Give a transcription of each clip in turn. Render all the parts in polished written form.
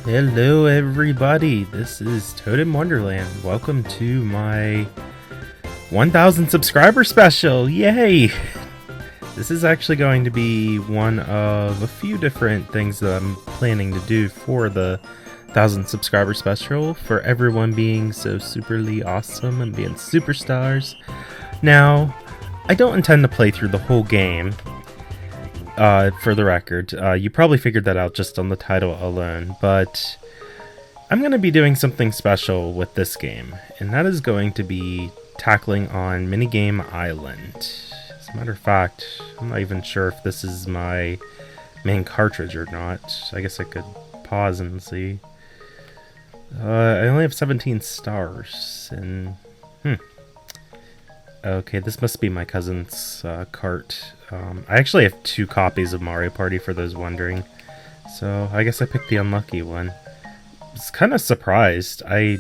Hello everybody, this is Toad in Wonderland. Welcome to my 1000 subscriber special, yay! This is actually going to be one of a few different things that I'm planning to do for the 1000 subscriber special, for everyone being so superly awesome and being superstars. Now, I don't intend to play through the whole game. For the record, you probably figured that out just on the title alone, but I'm going to be doing something special with this game, and that is going to be tackling on Minigame Island. As a matter of fact, I'm not even sure if this is my main cartridge or not. I guess I could pause and see. I only have 17 stars, and okay, this must be my cousin's cart. I actually have 2 copies of Mario Party, for those wondering. So I guess I picked the unlucky one. I was kind of surprised. I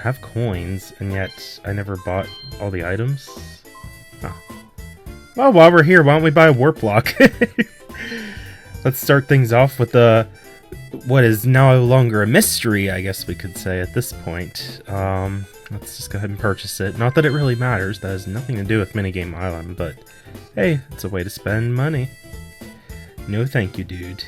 have coins, and yet I never bought all the items. Oh. Well, while we're here, why don't we buy a warp block? Let's start things off with what is no longer a mystery, I guess we could say at this point. Let's just go ahead and purchase it. Not that it really matters, that has nothing to do with Minigame Island, but hey, it's a way to spend money. No thank you, dude.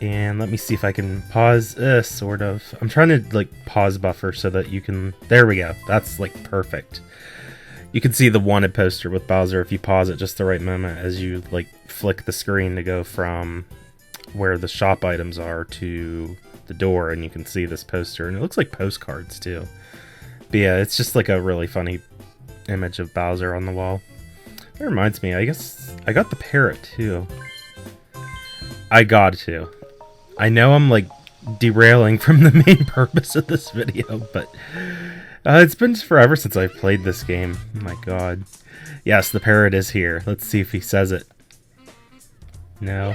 And let me see if I can pause, sort of. I'm trying to, like, pause buffer so that you can... There we go. That's, like, perfect. You can see the wanted poster with Bowser if you pause at just the right moment as you, like, flick the screen to go from where the shop items are to the door, and you can see this poster. And it looks like postcards, too. But yeah, it's just, like, a really funny image of Bowser on the wall. That reminds me, I guess I got the parrot, too. I got to. I know I'm, like, derailing from the main purpose of this video, but it's been forever since I've played this game. Oh my god. Yes, the parrot is here. Let's see if he says it. No.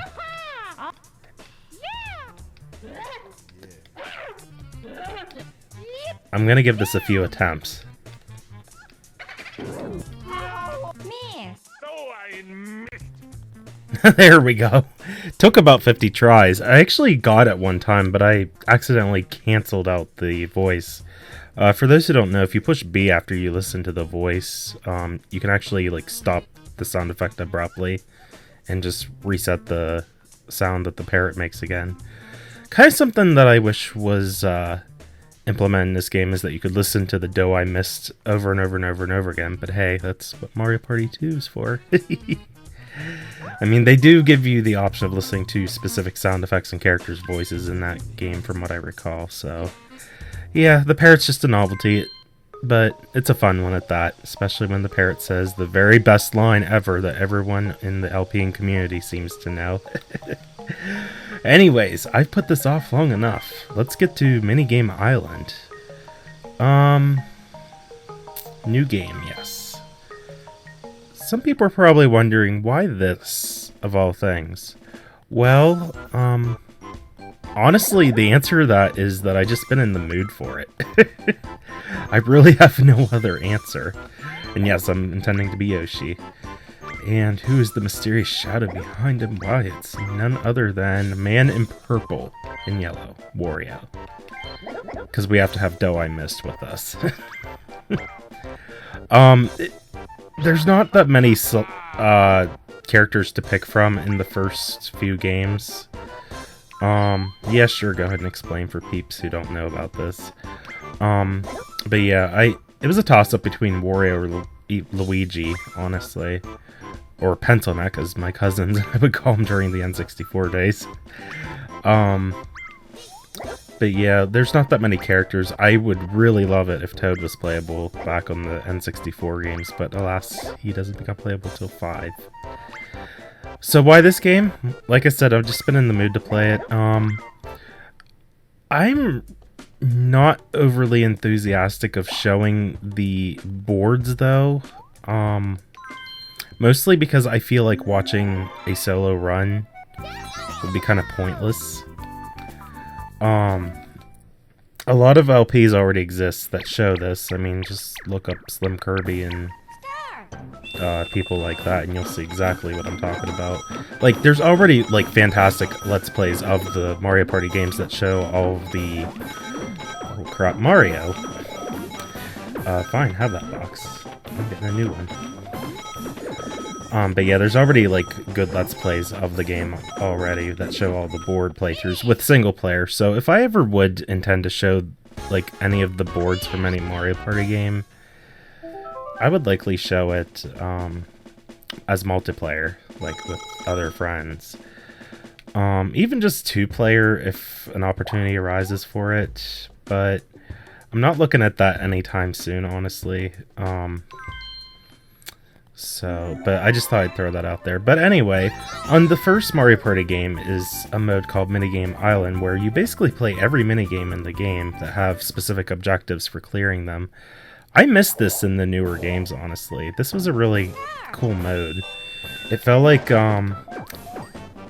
I'm gonna give this a few attempts. There we go. Took about 50 tries. I actually got it one time, but I accidentally canceled out the voice. For those who don't know, if you push B after you listen to the voice, you can actually like stop the sound effect abruptly and just reset the sound that the parrot makes again. Kind of something that I wish was implemented in this game is that you could listen to the dough I missed over and over and over and over again. But hey, that's what Mario Party 2 is for. I mean, they do give you the option of listening to specific sound effects and characters' voices in that game, from what I recall, so... Yeah, the parrot's just a novelty, but it's a fun one at that, especially when the parrot says the very best line ever that everyone in the LPing community seems to know. Anyways, I've put this off long enough. Let's get to Minigame Island. New game, yes. Some people are probably wondering, why this, of all things? Well, honestly, the answer to that is that I just been in the mood for it. I really have no other answer. And yes, I'm intending to be Yoshi. And who is the mysterious shadow behind him? Why, it's none other than Man in Purple and Yellow, Wario. Because we have to have Dough I Missed with us. There's not that many characters to pick from in the first few games. Yeah, sure, go ahead and explain for peeps who don't know about this. But yeah, it was a toss-up between Wario or Luigi, honestly. Or Pencil Neck, as my cousins I would call him during the N64 days. But yeah, there's not that many characters. I would really love it if Toad was playable back on the N64 games, but alas, he doesn't become playable till 5. So why this game? Like I said, I've just been in the mood to play it. I'm not overly enthusiastic of showing the boards, though. Mostly because I feel like watching a solo run would be kind of pointless. A lot of LPs already exist that show this. I mean, just look up Slim Kirby and people like that, and you'll see exactly what I'm talking about. Like, there's already, like, fantastic Let's Plays of the Mario Party games that show all of the... Oh, crap, Mario! Fine, have that box. I'm getting a new one. But yeah, there's already, like, good Let's Plays of the game already that show all the board playthroughs with single player. So if I ever would intend to show, like, any of the boards from any Mario Party game, I would likely show it as multiplayer, like with other friends. Even just two-player if an opportunity arises for it, but I'm not looking at that anytime soon, honestly. But I just thought I'd throw that out there. But anyway, on the first Mario Party game is a mode called Minigame Island, where you basically play every minigame in the game that have specific objectives for clearing them. I missed this in the newer games, honestly. This was a really cool mode. It felt like, I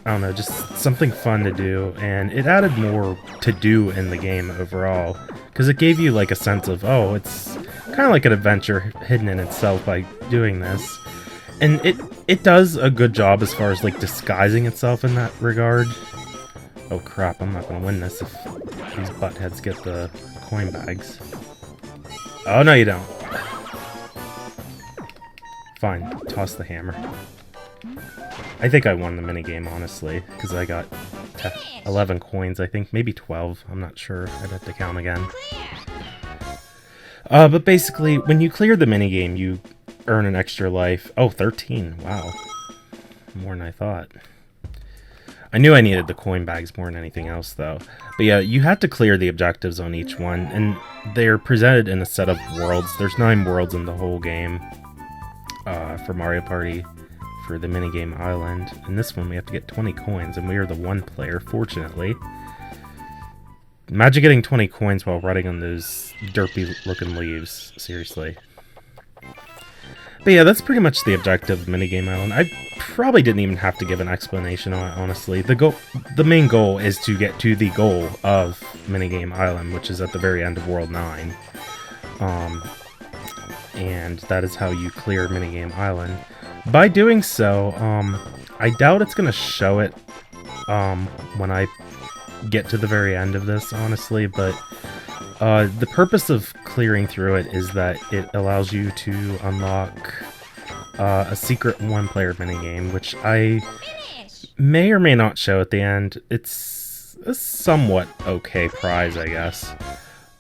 don't know, just something fun to do, and it added more to do in the game overall, because it gave you, like, a sense of, oh, it's kind of like an adventure hidden in itself by doing this. And it does a good job as far as, like, disguising itself in that regard. Oh, crap, I'm not going to win this if these buttheads get the coin bags. Oh, no, you don't. Fine, toss the hammer. I think I won the minigame, honestly, because I got 11 coins, I think. Maybe 12, I'm not sure. I'd have to count again. But basically, when you clear the minigame, you earn an extra life. Oh, 13, wow. More than I thought. I knew I needed the coin bags more than anything else, though. But yeah, you have to clear the objectives on each one, and they're presented in a set of worlds. There's 9 worlds in the whole game for Mario Party for the Minigame Island. In this one, we have to get 20 coins, and we are the one player, fortunately. Imagine getting 20 coins while riding on those derpy-looking leaves. Seriously. But yeah, that's pretty much the objective of Minigame Island. I probably didn't even have to give an explanation on it, honestly. The main goal is to get to the goal of Minigame Island, which is at the very end of World 9. And that is how you clear Minigame Island. By doing so, I doubt it's going to show it when I get to the very end of this, honestly, but the purpose of clearing through it is that it allows you to unlock a secret one-player minigame, which I may or may not show at the end. It's a somewhat okay prize, I guess.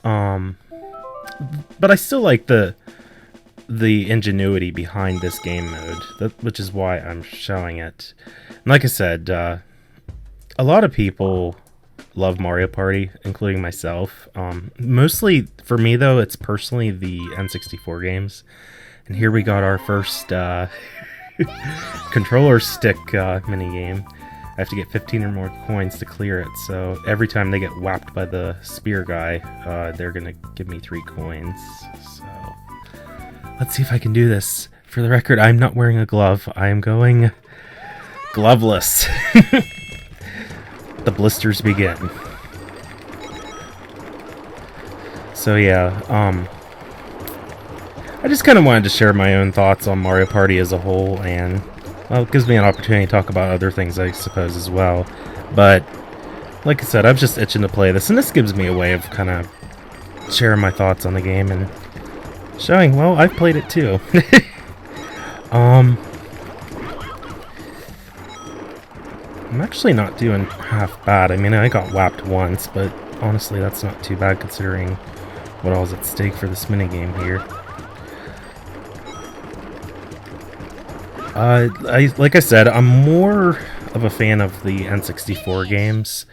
But I still like the ingenuity behind this game mode, which is why I'm showing it. And like I said, a lot of people love Mario Party, including myself. Mostly, for me though, it's personally the N64 games. And here we got our first controller stick minigame. I have to get 15 or more coins to clear it, so every time they get whacked by the spear guy, they're gonna give me 3 coins. So let's see if I can do this. For the record, I'm not wearing a glove. I am going gloveless. The blisters begin. So yeah, I just kind of wanted to share my own thoughts on Mario Party as a whole, and well, it gives me an opportunity to talk about other things, I suppose, as well. But like I said, I'm just itching to play this, and this gives me a way of kind of sharing my thoughts on the game and showing, well, I've played it too. I'm actually not doing half bad. I mean, I got whapped once, but honestly, that's not too bad considering what all's at stake for this minigame here. Like I said, I'm more of a fan of the N64 games.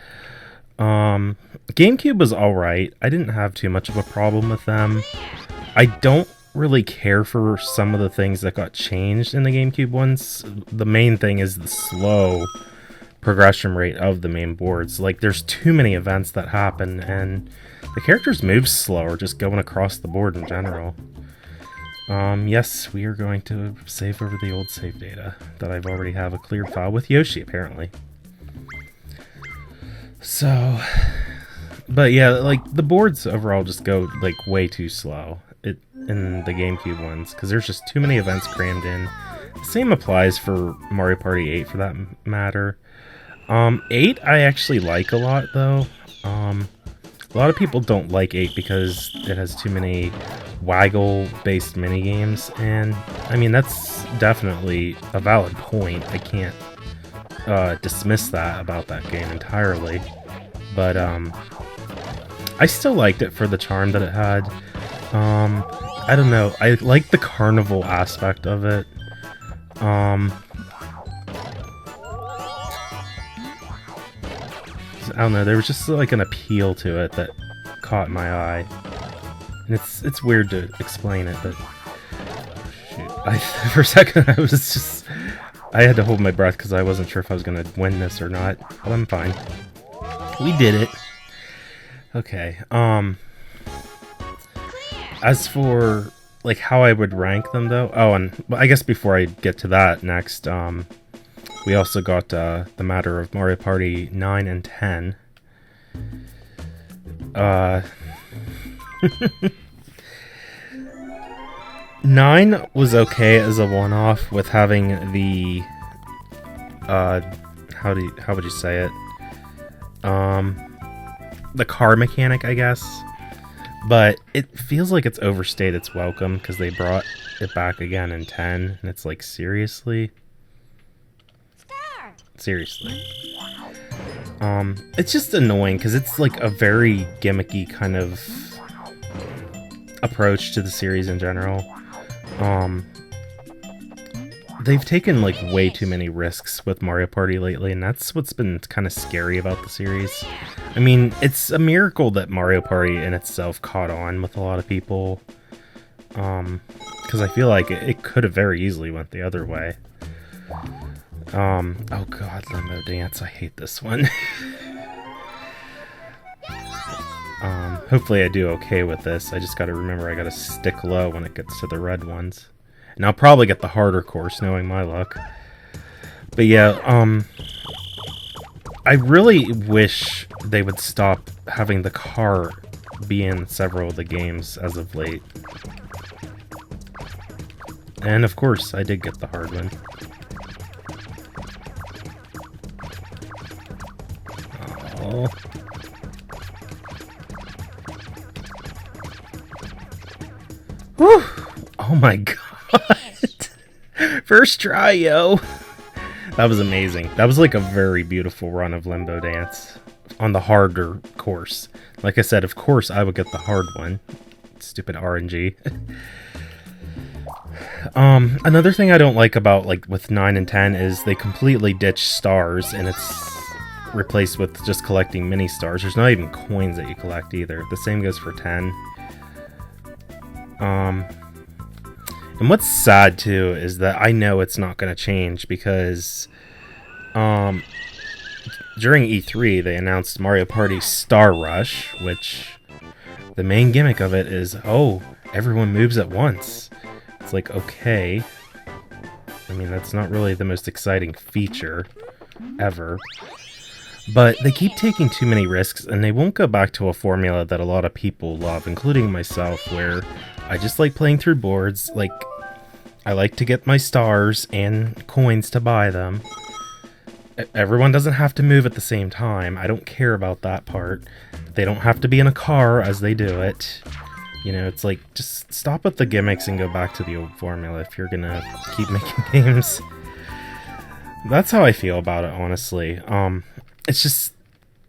GameCube was alright. I didn't have too much of a problem with them. I don't really care for some of the things that got changed in the GameCube ones. The main thing is the slow progression rate of the main boards. Like, there's too many events that happen, and the characters move slower just going across the board in general. Yes, we are going to save over the old save data that I've already have a cleared file with Yoshi, apparently. So, but yeah, like, the boards overall just go, like, way too slow. in the GameCube ones, because there's just too many events crammed in. The same applies for Mario Party 8 for that matter. 8 I actually like a lot though. A lot of people don't like 8 because it has too many waggle-based minigames, and I mean, that's definitely a valid point. I can't dismiss that about that game entirely, but I still liked it for the charm that it had. I don't know, I like the carnival aspect of it. I don't know, there was just like an appeal to it that caught my eye. And it's weird to explain it, but shoot. For a second I had to hold my breath because I wasn't sure if I was gonna win this or not, but I'm fine. We did it. Okay, as for like how I would rank them though, oh, and I guess before I get to that next, we also got the matter of Mario Party 9 and 10. 9 was okay as a one-off with having the how would you say it? The car mechanic, I guess. But it feels like it's overstayed its welcome because they brought it back again in 10, and it's like, seriously? Seriously. It's just annoying because it's like a very gimmicky kind of approach to the series in general. They've taken like way too many risks with Mario Party lately, and that's what's been kind of scary about the series. I mean, it's a miracle that Mario Party in itself caught on with a lot of people. Because I feel like it could have very easily went the other way. Oh god, Limbo Dance, I hate this one. Hopefully I do okay with this. I just gotta remember I gotta stick low when it gets to the red ones. And I'll probably get the harder course, knowing my luck. But yeah, I really wish they would stop having the car be in several of the games as of late. And of course, I did get the hard one. Oh. Whew. Oh my god. First try, yo. That was amazing. That was like a very beautiful run of Limbo Dance on the harder course. Like I said, of course I would get the hard one. Stupid RNG. Another thing I don't like about like with 9 and 10 is they completely ditch stars and it's replaced with just collecting mini stars. There's not even coins that you collect either. The same goes for 10. And what's sad too is that I know it's not going to change because during E3 they announced Mario Party Star Rush, which the main gimmick of it is, oh, everyone moves at once. It's like, okay. I mean, that's not really the most exciting feature ever. But they keep taking too many risks, and they won't go back to a formula that a lot of people love, including myself, where I just like playing through boards. Like, I like to get my stars and coins to buy them. Everyone doesn't have to move at the same time. I don't care about that part. They don't have to be in a car as they do it. You know, it's like, just stop with the gimmicks and go back to the old formula if you're gonna keep making games. That's how I feel about it, honestly. It's just,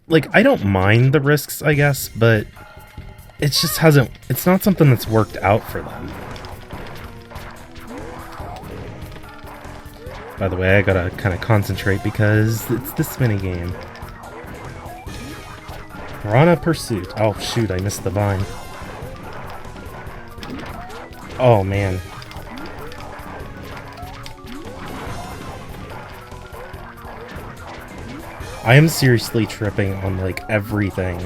like, I don't mind the risks, I guess, but it just hasn't, it's not something that's worked out for them. By the way, I gotta kind of concentrate because it's this minigame. Piranha Pursuit. Oh, shoot, I missed the vine. Oh, man. I am seriously tripping on, like, everything.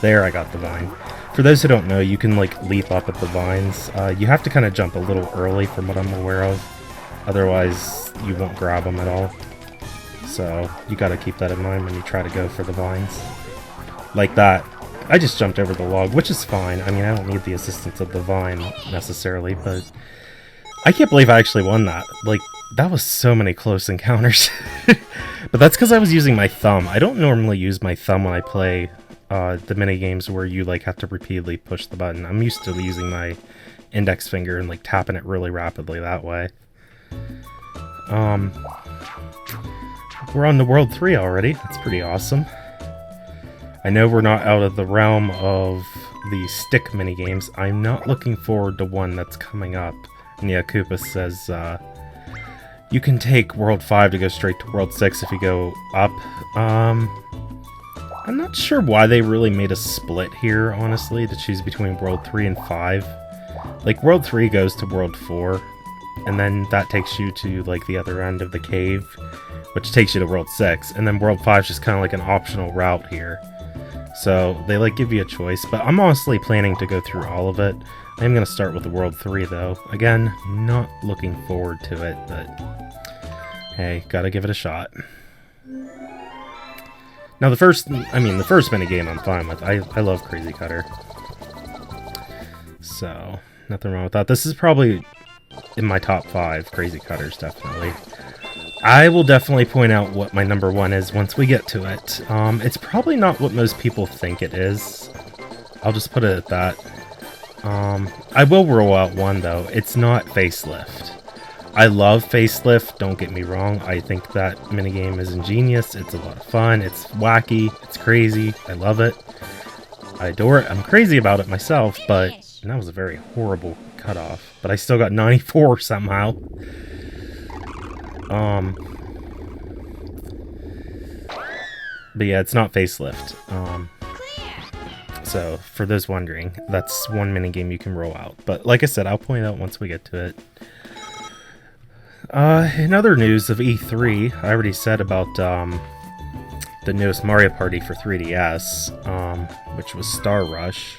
There, I got the vine. For those who don't know, you can, like, leap up at the vines. You have to kind of jump a little early from what I'm aware of. Otherwise, you won't grab them at all. So, you gotta keep that in mind when you try to go for the vines. Like that. I just jumped over the log, which is fine. I mean, I don't need the assistance of the vine, necessarily, but I can't believe I actually won that. Like, that was so many close encounters. But that's because I was using my thumb. I don't normally use my thumb when I play the minigames where you, like, have to repeatedly push the button. I'm used to using my index finger and, like, tapping it really rapidly that way. We're on to World 3 already. That's pretty awesome. I know we're not out of the realm of the stick minigames. I'm not looking forward to one that's coming up. And yeah, Koopa says, you can take World 5 to go straight to World 6 if you go up. I'm not sure why they really made a split here, honestly, to choose between World 3 and 5. Like, World 3 goes to World 4, and then that takes you to, like, the other end of the cave, which takes you to World 6, and then World 5 is just kind of like an optional route here. So, they, like, give you a choice, but I'm honestly planning to go through all of it. I'm going to start with the World 3, though. Again, not looking forward to it, but hey, gotta give it a shot. Now, the first minigame I'm fine with. I love Crazy Cutter. So, nothing wrong with that. This is probably in my top 5 Crazy Cutters, definitely. I will definitely point out what my number 1 is once we get to it. It's probably not what most people think it is. I'll just put it at that. I will roll out one, though. It's not Facelift. I love Facelift, don't get me wrong. I think that minigame is ingenious. It's a lot of fun. It's wacky. It's crazy. I love it. I adore it. I'm crazy about it myself, but that was a very horrible cutoff. But I still got 94 somehow. But yeah, it's not Facelift. So, for those wondering, that's one minigame you can roll out. But like I said, I'll point out once we get to it. In other news of E3, I already said about the newest Mario Party for 3DS, which was Star Rush.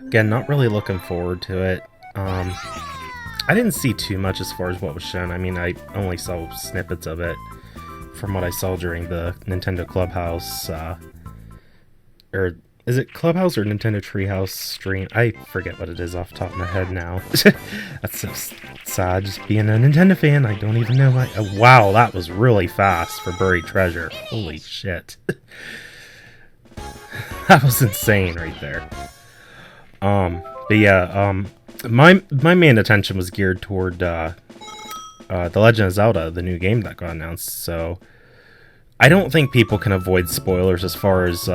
Again, not really looking forward to it. I didn't see too much as far as what was shown. I mean, I only saw snippets of it from what I saw during the Nintendo Clubhouse, or is it Clubhouse or Nintendo Treehouse stream? I forget what it is off the top of my head now. That's so sad, just being a Nintendo fan. I don't even know wow, that was really fast for Buried Treasure. Holy shit. That was insane right there. But yeah, my main attention was geared toward The Legend of Zelda, the new game that got announced, so I don't think people can avoid spoilers as far as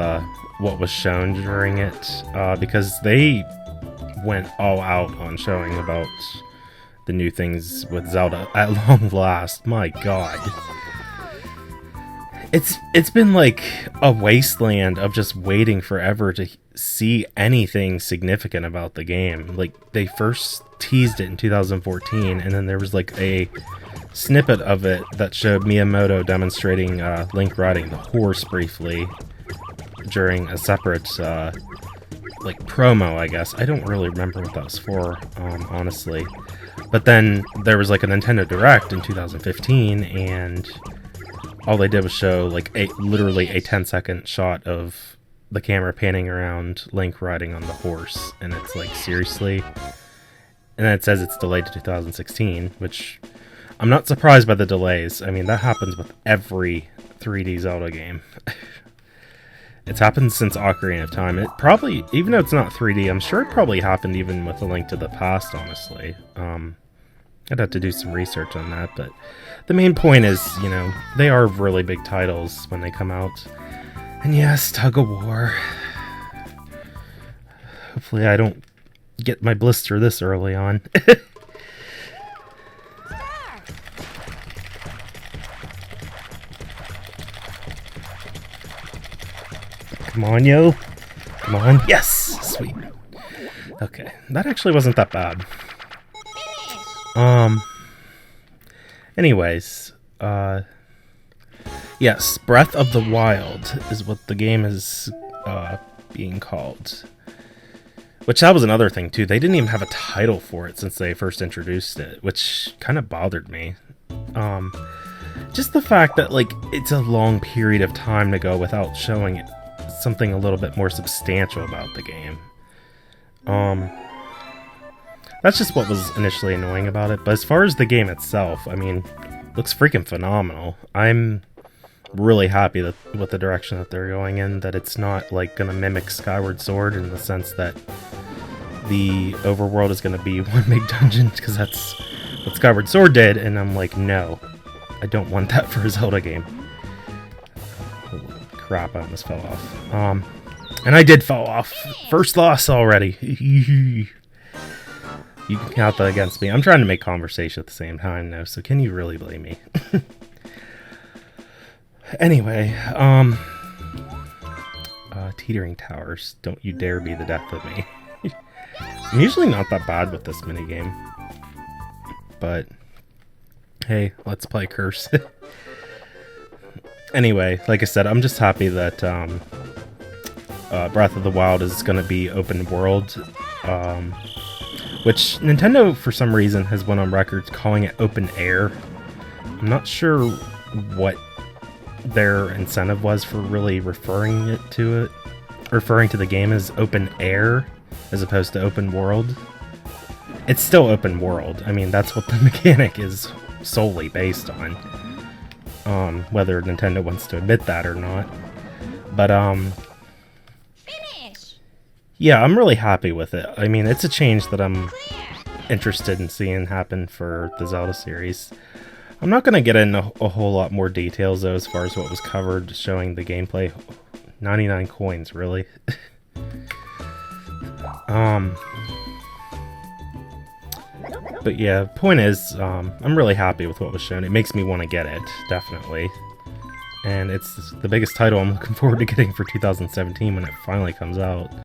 what was shown during it, because they went all out on showing about the new things with Zelda at long last. My god. It's been like a wasteland of just waiting forever to see anything significant about the game. Like, they first teased it in 2014, and then there was like a snippet of it that showed Miyamoto demonstrating Link riding the horse briefly during a separate like promo, I guess. I don't really remember what that was for, honestly. But then there was like a Nintendo Direct in 2015, and all they did was show like literally a 10-second shot of the camera panning around Link riding on the horse, and it's like, seriously? And then it says it's delayed to 2016, which I'm not surprised by the delays. I mean, that happens with every 3D Zelda game. It's happened since Ocarina of Time. It probably, even though it's not 3D, I'm sure it probably happened even with A Link to the Past, honestly. I'd have to do some research on that, but the main point is, you know, they are really big titles when they come out. And yes, Tug of War. Hopefully I don't get my blister this early on. Come on, yo. Come on. Yes! Sweet. Okay. That actually wasn't that bad. Anyways. Yes, Breath of the Wild is what the game is being called. Which, that was another thing, too. They didn't even have a title for it since they first introduced it, which kind of bothered me. Just the fact that, like, it's a long period of time to go without showing something a little bit more substantial about the game. That's just what was initially annoying about it. But as far as the game itself, I mean, looks freaking phenomenal. I'm really happy with the direction that they're going in, that it's not like gonna mimic Skyward Sword in the sense that the overworld is gonna be one big dungeon, because that's what Skyward Sword did, and I'm like, no, I don't want that for a Zelda game. Holy crap, I almost fell off. And I did fall off. First loss already. You can count that against me. I'm trying to make conversation at the same time, though, so can you really blame me? Anyway, teetering towers. Don't you dare be the death of me. I'm usually not that bad with this minigame. But, hey, let's play Curse. Anyway, like I said, I'm just happy that Breath of the Wild is going to be open world. Which Nintendo, for some reason, has went on record calling it open air. I'm not sure what their incentive was for really referring to the game as open air as opposed to open world. It's still open world. I mean, that's what the mechanic is solely based on. Whether Nintendo wants to admit that or not. But, yeah, I'm really happy with it. I mean, it's a change that I'm interested in seeing happen for the Zelda series. I'm not going to get into a whole lot more details, though, as far as what was covered showing the gameplay. 99 coins, really. But yeah, point is, I'm really happy with what was shown. It makes me want to get it, definitely. And it's the biggest title I'm looking forward to getting for 2017 when it finally comes out.